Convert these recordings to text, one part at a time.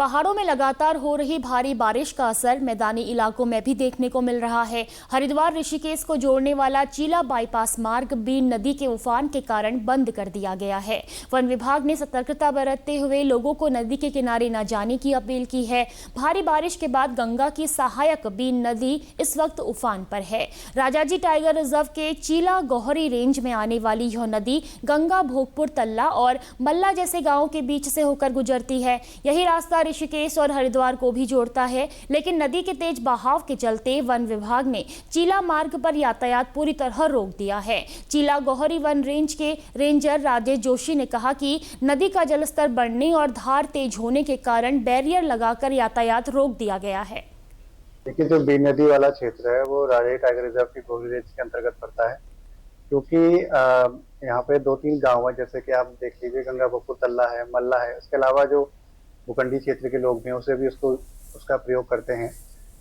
पहाड़ों में लगातार हो रही भारी बारिश का असर मैदानी इलाकों में भी देखने को मिल रहा है। हरिद्वार ऋषिकेश को जोड़ने वाला चीला बाईपास मार्ग बीन नदी के उफान के कारण बंद कर दिया गया है। वन विभाग ने सतर्कता बरतते हुए लोगों को नदी के किनारे न जाने की अपील की है। भारी बारिश के बाद गंगा की सहायक बीन नदी इस वक्त उफान पर है। राजाजी टाइगर रिजर्व के चीला गौहरी रेंज में आने वाली यह नदी गंगा, भोगपुर, तल्ला और मल्ला जैसे गांवों के बीच से होकर गुजरती है। यही रास्ता ऋषिकेश और हरिद्वार को भी जोड़ता है, लेकिन नदी के तेज बहाव के चलते वन विभाग ने चीला मार्ग पर यातायात पूरी तरह रोक दिया है। चीला गौहरी वन रेंज के रेंजर राजेश जोशी ने कहा कि नदी का जलस्तर बढ़ने और धार तेज होने के कारण बैरियर लगाकर यातायात रोक दिया गया है। देखिए, जो बीन नदी वाला क्षेत्र है वो राजाजी टाइगर रिजर्व की गौहरी रेंज के अंतर्गत पड़ता है, क्योंकि यहाँ पे 2-3 गांव है, जैसे कि आप देख लीजिए, गंगा, भोगपुर, तल्ला है, मल्ला है। इसके अलावा जो भूखंडी क्षेत्र के लोग भी हैं उसे भी उसका प्रयोग करते हैं।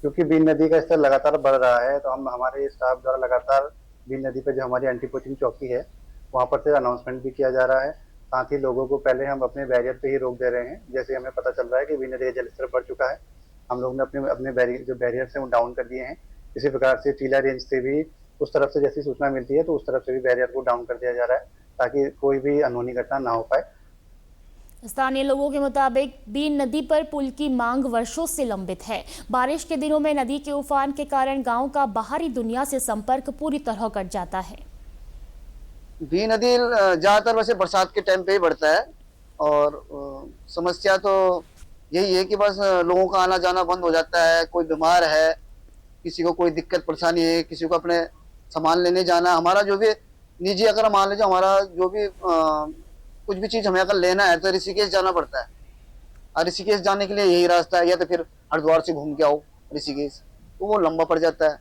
क्योंकि बीन नदी का स्तर लगातार बढ़ रहा है, तो हमारे स्टाफ द्वारा लगातार बीन नदी पे जो हमारी एंटी पोचिंग चौकी है वहाँ पर से अनाउंसमेंट भी किया जा रहा है। साथ ही लोगों को पहले हम अपने बैरियर पे ही रोक दे रहे हैं। जैसे हमें पता चल रहा है कि बीन नदी का जलस्तर बढ़ चुका है, हम लोग ने अपने बैरियर से डाउन कर दिए हैं। इसी प्रकार से चीला रेंज से भी उस तरफ से जैसी सूचना मिलती है तो उस तरफ से भी बैरियर को डाउन कर दिया जा रहा है, ताकि कोई भी अनहोनी घटना ना हो पाए। स्थानीय लोगों के मुताबिक बीन नदी पर पुल की मांग वर्षों से लंबित है। बारिश के दिनों में नदी के उफान के कारण गांव का बाहरी दुनिया से संपर्क पूरी तरह कट जाता है। बीन नदी ज्यादातर वैसे बरसात के टाइम पे ही बढ़ता है, और समस्या तो यही है कि बस लोगों का आना जाना बंद हो जाता है। कोई बीमार है, किसी को कोई दिक्कत परेशानी है, किसी को अपने सामान लेने जाना, हमारा जो भी निजी, अगर मान लीजिए हमारा जो भी कुछ भी चीज हमें अगर लेना है तो ऋषिकेश जाना पड़ता है। और ऋषिकेश जाने के लिए यही रास्ता है, या तो फिर हरिद्वार से घूम के आओ ऋषिकेश, तो वो लंबा पड़ जाता है।